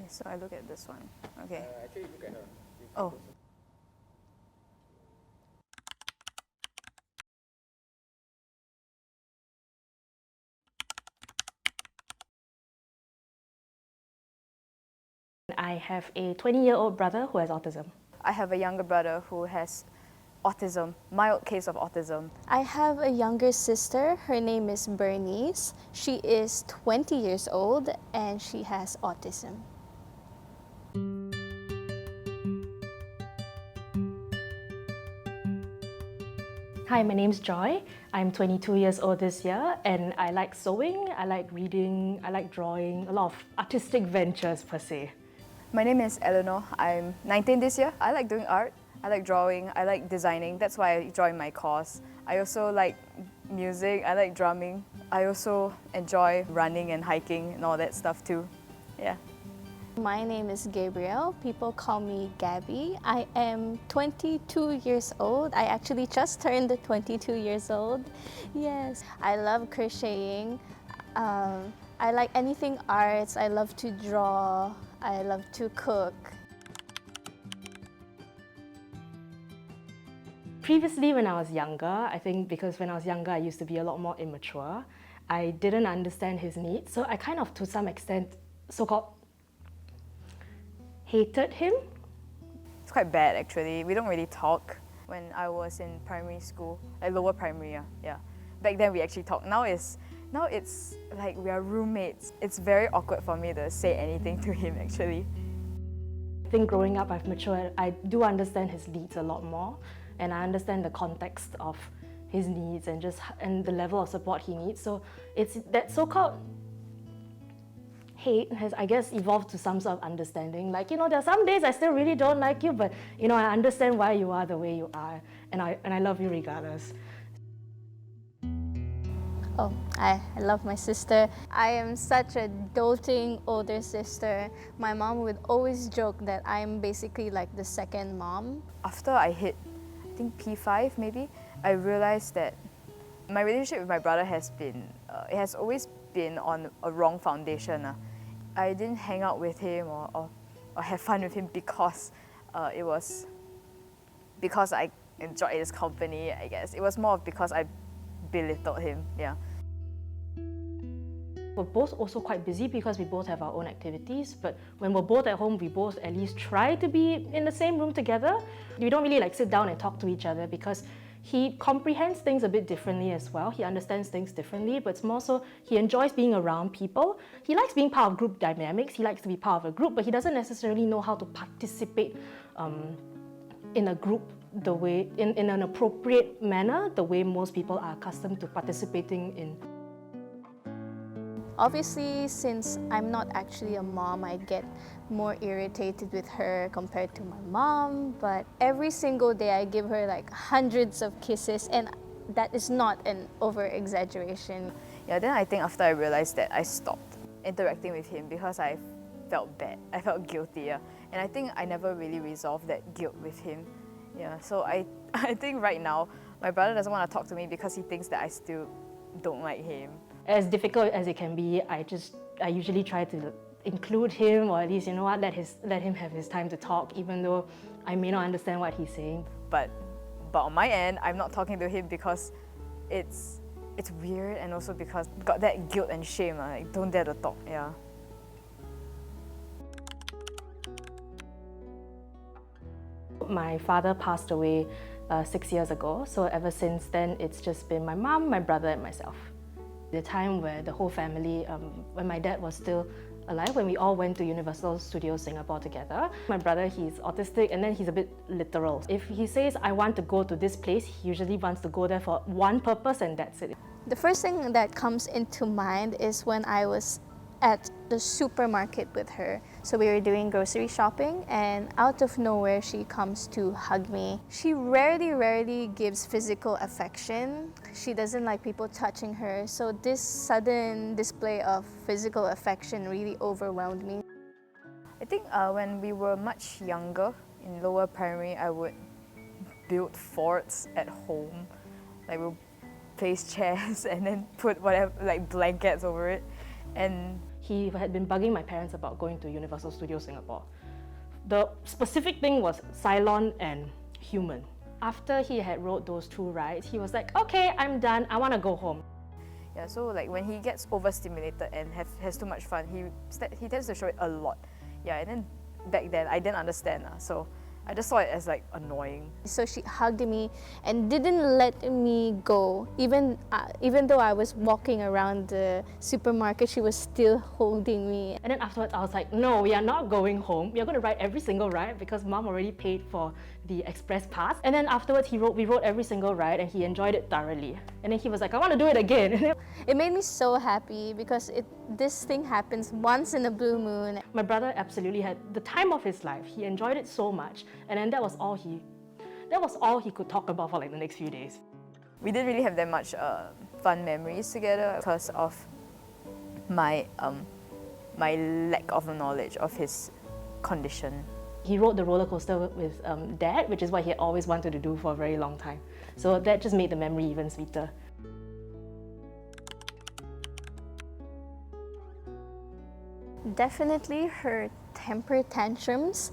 Okay, so I look at this one. Okay. Actually, look at her. Oh. I have a 20-year-old brother who has autism. I have a younger brother who has autism, mild case of autism. I have a younger sister. Her name is Bernice. She is 20 years old and she has autism. Hi, my name's Joy. I'm 22 years old this year and I like sewing, I like reading, I like drawing, a lot of artistic ventures per se. My name is Eleanor. I'm 19 this year. I like doing art. I like drawing. I like designing. That's why I joined my course. I also like music. I like drumming. I also enjoy running and hiking and all that stuff too. Yeah. My name is Gabriel. People call me Gabby. I am 22 years old. I actually just turned 22 years old. Yes. I love crocheting. I like anything arts. I love to draw. I love to cook. Previously, when I was younger, I think because when I was younger, I used to be a lot more immature. I didn't understand his needs, so I kind of, to some extent, so-called hated him. It's quite bad actually. We don't really talk. When I was in primary school, like lower primary, yeah. Back then we actually talked. Now it's like we are roommates. It's very awkward for me to say anything to him actually. I think growing up, I've matured. I do understand his needs a lot more, and I understand the context of his needs and the level of support he needs. So it's that so-called hate has, I guess, evolved to some sort of understanding. Like, there are some days I still really don't like you, but I understand why you are the way you are, and I love you regardless. Oh, I love my sister. I am such a doting older sister. My mom would always joke that I'm basically like the second mom. After I hit, I think P5 maybe, I realized that my relationship with my brother has always been on a wrong foundation. I didn't hang out with him or have fun with him because it was because I enjoyed his company, I guess. It was more of because I belittled him, yeah. We're both also quite busy because we both have our own activities, but when we're both at home, we both at least try to be in the same room together. We don't really sit down and talk to each other because he comprehends things a bit differently as well. He understands things differently, but it's more so he enjoys being around people. He likes being part of group dynamics. He likes to be part of a group, but he doesn't necessarily know how to participate in a group in an appropriate manner, the way most people are accustomed to participating in. Obviously, since I'm not actually a mom, I get more irritated with her compared to my mom, but every single day I give her like hundreds of kisses, and that is not an over-exaggeration. Yeah, then I think after I realized that, I stopped interacting with him because I felt bad. I felt guilty, yeah. And I think I never really resolved that guilt with him. Yeah, so I think right now, my brother doesn't want to talk to me because he thinks that I still don't like him. As difficult as it can be, I usually try to include him, or at least, let him have his time to talk, even though I may not understand what he's saying. But on my end, I'm not talking to him because it's weird, and also because got that guilt and shame, like don't dare to talk, yeah. My father passed away 6 years ago, so ever since then it's just been my mom, my brother and myself. The time where the whole family, when my dad was still alive, when we all went to Universal Studios Singapore together. My brother, he's autistic and then he's a bit literal. If he says, I want to go to this place, he usually wants to go there for one purpose and that's it. The first thing that comes into mind is when I was at the supermarket with her. So we were doing grocery shopping and out of nowhere she comes to hug me. She rarely gives physical affection. She doesn't like people touching her. So this sudden display of physical affection really overwhelmed me. I think when we were much younger, in lower primary, I would build forts at home. Like we'll place chairs and then put whatever, like blankets over it. And he had been bugging my parents about going to Universal Studios Singapore. The specific thing was Cylon and human. After he had rode those 2 rides, he was like, okay, I'm done, I want to go home. Yeah, so like when he gets overstimulated and has too much fun, he tends to show it a lot. Yeah, and then back then I didn't understand, so I just saw it as like annoying. So she hugged me and didn't let me go. Even though I was walking around the supermarket, she was still holding me. And then afterwards, I was like, no, we are not going home. We are going to ride every single ride because mom already paid for the express pass. And then afterwards, we rode every single ride and he enjoyed it thoroughly. And then he was like, I want to do it again. It made me so happy because this thing happens once in a blue moon. My brother absolutely had the time of his life. He enjoyed it so much. And then that was all he could talk about for like the next few days. We didn't really have that much fun memories together because of my my lack of knowledge of his condition. He rode the roller coaster with Dad, which is what he had always wanted to do for a very long time. So that just made the memory even sweeter. Definitely her temper tantrums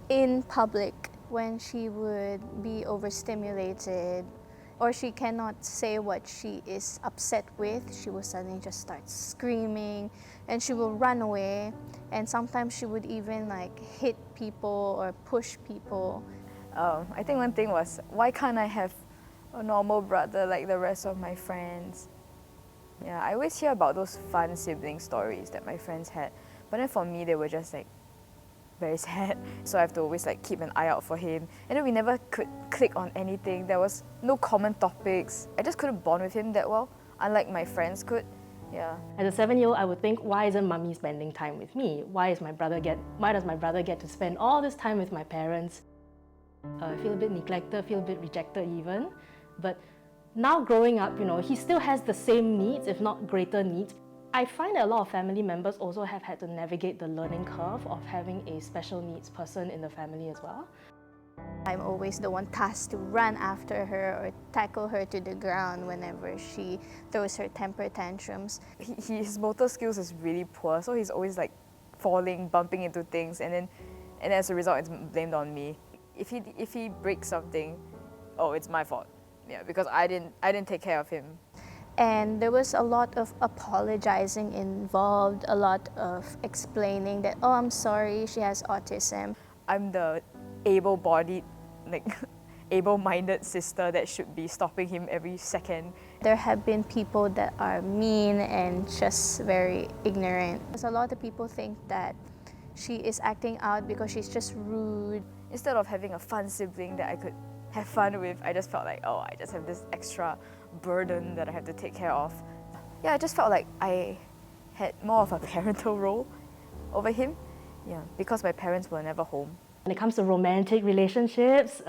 in public when she would be overstimulated or she cannot say what she is upset with. She will suddenly just start screaming and she will run away, and sometimes she would even like hit people or push people. I think one thing was, why can't I have a normal brother like the rest of my friends? Yeah, I always hear about those fun sibling stories that my friends had, but then for me they were just like very sad. So I have to always like keep an eye out for him. And then we never could click on anything. There was no common topics. I just couldn't bond with him that well, unlike my friends could. Yeah. As a 7-year-old, I would think, why isn't mommy spending time with me? Why does my brother get to spend all this time with my parents? I feel a bit neglected, feel a bit rejected even. But now growing up, he still has the same needs, if not greater needs. I find that a lot of family members also have had to navigate the learning curve of having a special needs person in the family as well. I'm always the one tasked to run after her or tackle her to the ground whenever she throws her temper tantrums. His motor skills is really poor, so he's always like falling, bumping into things, and as a result, it's blamed on me. If he breaks something, oh, it's my fault. Yeah, because I didn't take care of him. And there was a lot of apologizing involved, a lot of explaining that, oh, I'm sorry, she has autism. I'm the able-bodied, like able-minded sister that should be stopping him every second. There have been people that are mean and just very ignorant. Because a lot of people think that she is acting out because she's just rude. Instead of having a fun sibling that I could have fun with, I just felt like, oh, I just have this extra burden that I have to take care of. Yeah, I just felt like I had more of a parental role over him. Yeah, because my parents were never home. When it comes to romantic relationships,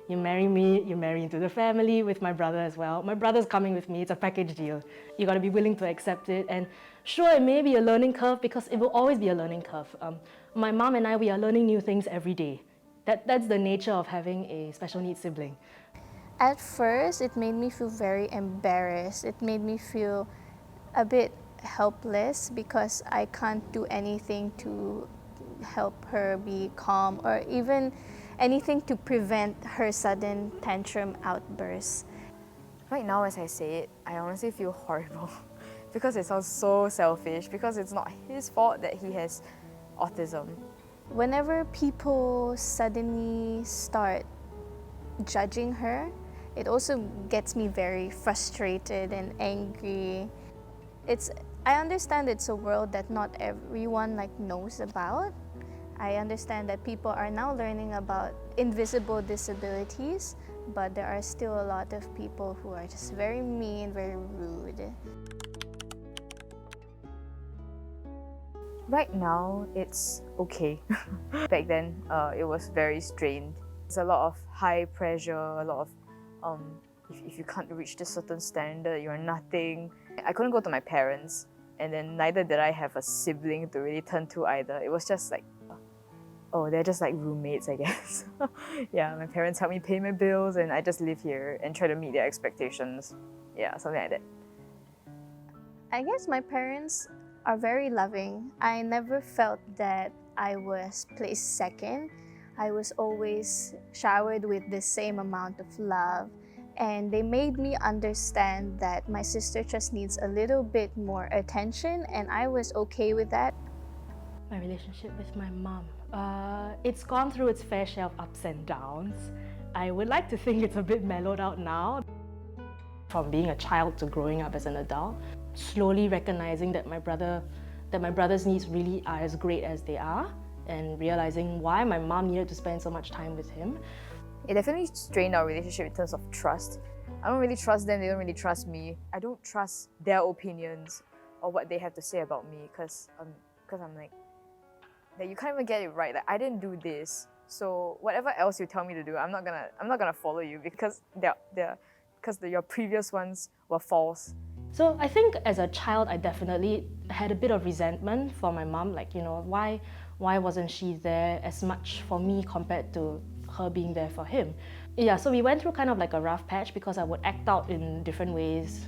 you marry me, you marry into the family with my brother as well. My brother's coming with me, it's a package deal. You gotta be willing to accept it. And sure, it may be a learning curve because it will always be a learning curve. My mom and I, we are learning new things every day. That's the nature of having a special needs sibling. At first, it made me feel very embarrassed. It made me feel a bit helpless because I can't do anything to help her be calm or even anything to prevent her sudden tantrum outbursts. Right now, as I say it, I honestly feel horrible because it sounds so selfish, because it's not his fault that he has autism. Whenever people suddenly start judging her, it also gets me very frustrated and angry. I understand it's a world that not everyone knows about. I understand that people are now learning about invisible disabilities, but there are still a lot of people who are just very mean, very rude. Right now, it's okay. Back then, it was very strained. It's a lot of high pressure, a lot of if you can't reach this certain standard, you're nothing. I couldn't go to my parents, and then neither did I have a sibling to really turn to either. It was just like, oh, they're just like roommates, I guess. Yeah, my parents help me pay my bills, and I just live here and try to meet their expectations. Yeah, something like that. I guess my parents are very loving. I never felt that I was placed second. I was always showered with the same amount of love. And they made me understand that my sister just needs a little bit more attention, and I was okay with that. My relationship with my mom. It's gone through its fair share of ups and downs. I would like to think it's a bit mellowed out now. From being a child to growing up as an adult, slowly recognizing that my brother's needs really are as great as they are, and realizing why my mom needed to spend so much time with him. It definitely strained our relationship in terms of trust. I don't really trust them, they don't really trust me. I don't trust their opinions or what they have to say about me because I'm like, that you can't even get it right. Like, I didn't do this, so whatever else you tell me to do, I'm not gonna follow you because your previous ones were false. So I think as a child, I definitely had a bit of resentment for my mom. Like, why wasn't she there as much for me compared to her being there for him? Yeah, so we went through kind of like a rough patch because I would act out in different ways.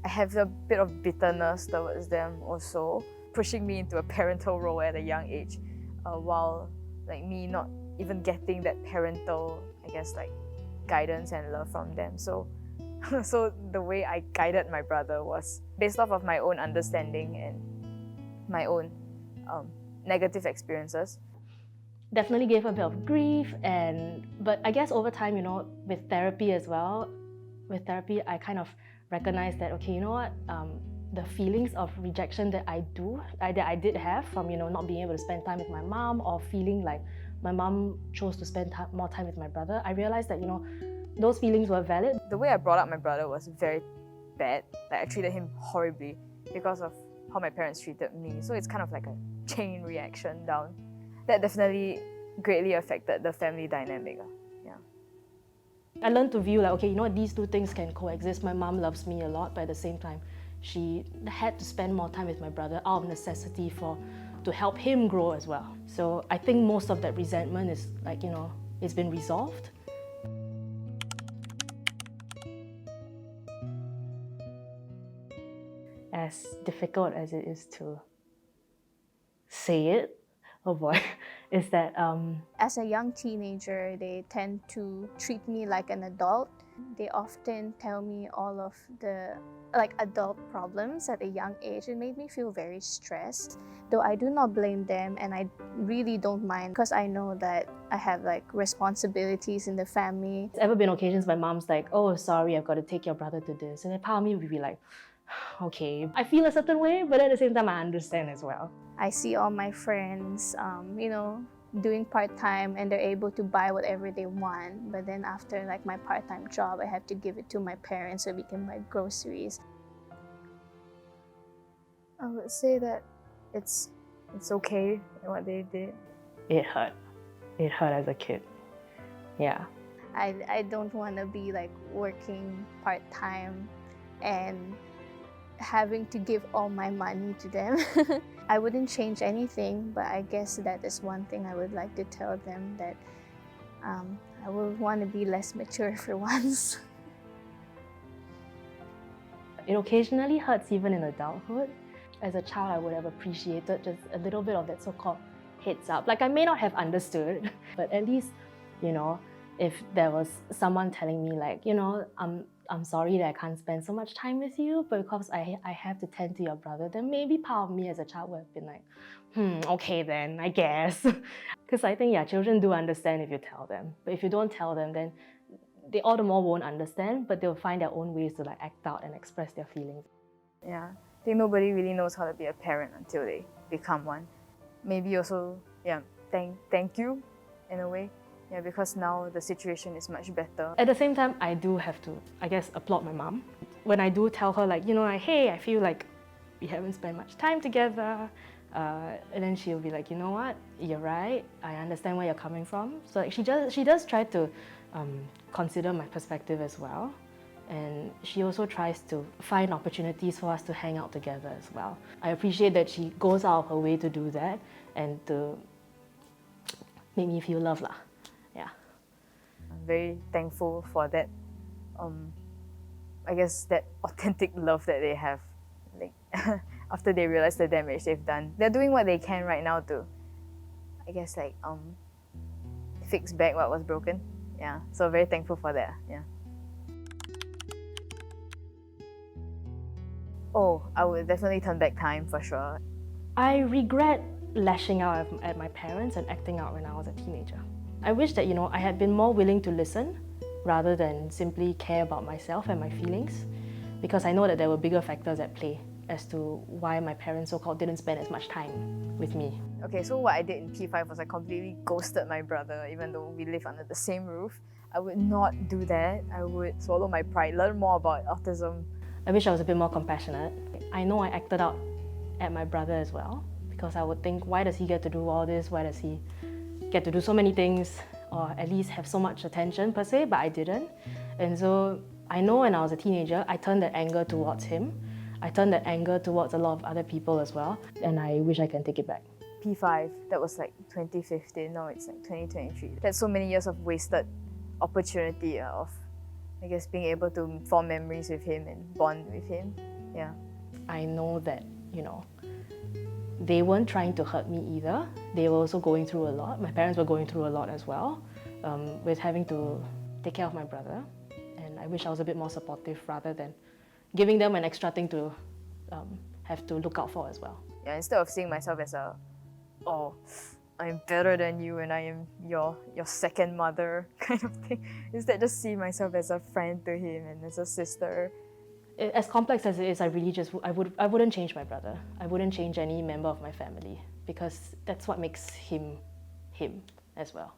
I have a bit of bitterness towards them also, pushing me into a parental role at a young age, while like me not even getting that parental, I guess, like guidance and love from them. So the way I guided my brother was based off of my own understanding and my own negative experiences. Definitely gave a bit of grief, but I guess over time, with therapy as well, I kind of recognized that, okay, you know what, the feelings of rejection that I did have from, not being able to spend time with my mom, or feeling like my mom chose to spend more time with my brother, I realized that, those feelings were valid. The way I brought up my brother was very bad. Like, I treated him horribly because of how my parents treated me. So it's kind of like a chain reaction down. That definitely greatly affected the family dynamic. Yeah. I learned to view like, okay, these two things can coexist. My mom loves me a lot, but at the same time, she had to spend more time with my brother out of necessity to help him grow as well. So I think most of that resentment is like, it's been resolved. As difficult as it is to say it, oh boy, is that As a young teenager, they tend to treat me like an adult. They often tell me all of the adult problems at a young age. It made me feel very stressed. Though I do not blame them, and I really don't mind because I know that I have responsibilities in the family. There's ever been occasions my mom's like, oh, sorry, I've got to take your brother to this. And then part of me would be like, okay, I feel a certain way, but at the same time, I understand as well. I see all my friends, doing part-time, and they're able to buy whatever they want. But then after my part-time job, I have to give it to my parents so we can buy groceries. I would say that it's okay what they did. It hurt. It hurt as a kid. Yeah. I don't want to be working part-time and having to give all my money to them. I wouldn't change anything, but I guess that is one thing I would like to tell them, that I would want to be less mature for once. It occasionally hurts even in adulthood. As a child, I would have appreciated just a little bit of that so-called heads up. I may not have understood, but at least, if there was someone telling me I'm sorry that I can't spend so much time with you, but because I have to tend to your brother, then maybe part of me as a child would have been like, okay then, I guess. Because I think, children do understand if you tell them. But if you don't tell them, then they all the more won't understand, but they'll find their own ways to act out and express their feelings. Yeah, I think nobody really knows how to be a parent until they become one. Maybe also, thank you in a way. Yeah, because now the situation is much better. At the same time, I do have to, I guess, applaud my mom. When I do tell her hey, I feel like we haven't spent much time together, and then she'll be like, you know what, you're right, I understand where you're coming from. So she does try to consider my perspective as well. And she also tries to find opportunities for us to hang out together as well. I appreciate that she goes out of her way to do that and to make me feel loved. Yeah. I'm very thankful for that I guess, that authentic love that they have, like after they realize the damage they've done. They're doing what they can right now to, I guess, like fix back what was broken. Yeah, so very thankful for that. Yeah. Oh, I would definitely turn back time for sure. I regret lashing out at my parents and acting out when I was a teenager. I wish that, I had been more willing to listen rather than simply care about myself and my feelings, because I know that there were bigger factors at play as to why my parents so-called didn't spend as much time with me. Okay, so what I did in P5 was I completely ghosted my brother, even though we live under the same roof. I would not do that. I would swallow my pride, learn more about autism. I wish I was a bit more compassionate. I know I acted out at my brother as well, because I would think, why does he get to do all this? Why does he get to do so many things, or at least have so much attention per se, but I didn't. And so I know when I was a teenager, I turned that anger towards him. I turned that anger towards a lot of other people as well, and I wish I can take it back. P5, that was like 2015, now it's like 2023. That's so many years of wasted opportunity of, I guess, being able to form memories with him and bond with him. Yeah. I know that, they weren't trying to hurt me either. They were also going through a lot. My parents were going through a lot as well, with having to take care of my brother. And I wish I was a bit more supportive rather than giving them an extra thing to have to look out for as well. Yeah, instead of seeing myself as I'm better than you and I am your second mother kind of thing. Instead, just see myself as a friend to him and as a sister. As complex as it is, I wouldn't change my brother. I wouldn't change any member of my family, because that's what makes him him as well.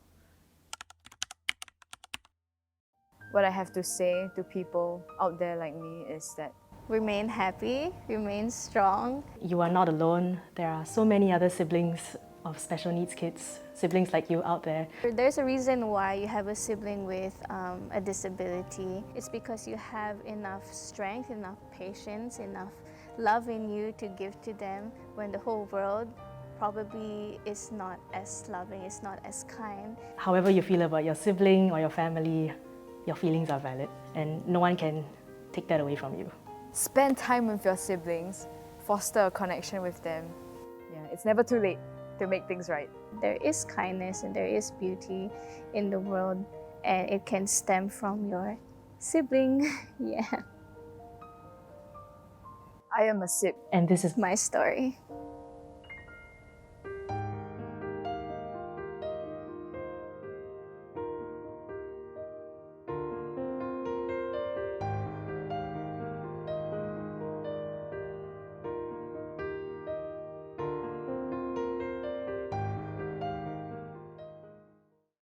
What I have to say to people out there like me is that Remain happy, remain strong. You are not alone. There are so many other siblings of special needs kids, siblings like you out there. There's a reason why you have a sibling with a disability. It's because you have enough strength, enough patience, enough love in you to give to them when the whole world probably is not as loving, is not as kind. However you feel about your sibling or your family, your feelings are valid, and no one can take that away from you. spend time with your siblings, foster a connection with them. Yeah, it's never too late to make things right. There is kindness and there is beauty in the world, and it can stem from your sibling. Yeah. I am a Sib. And this is My story.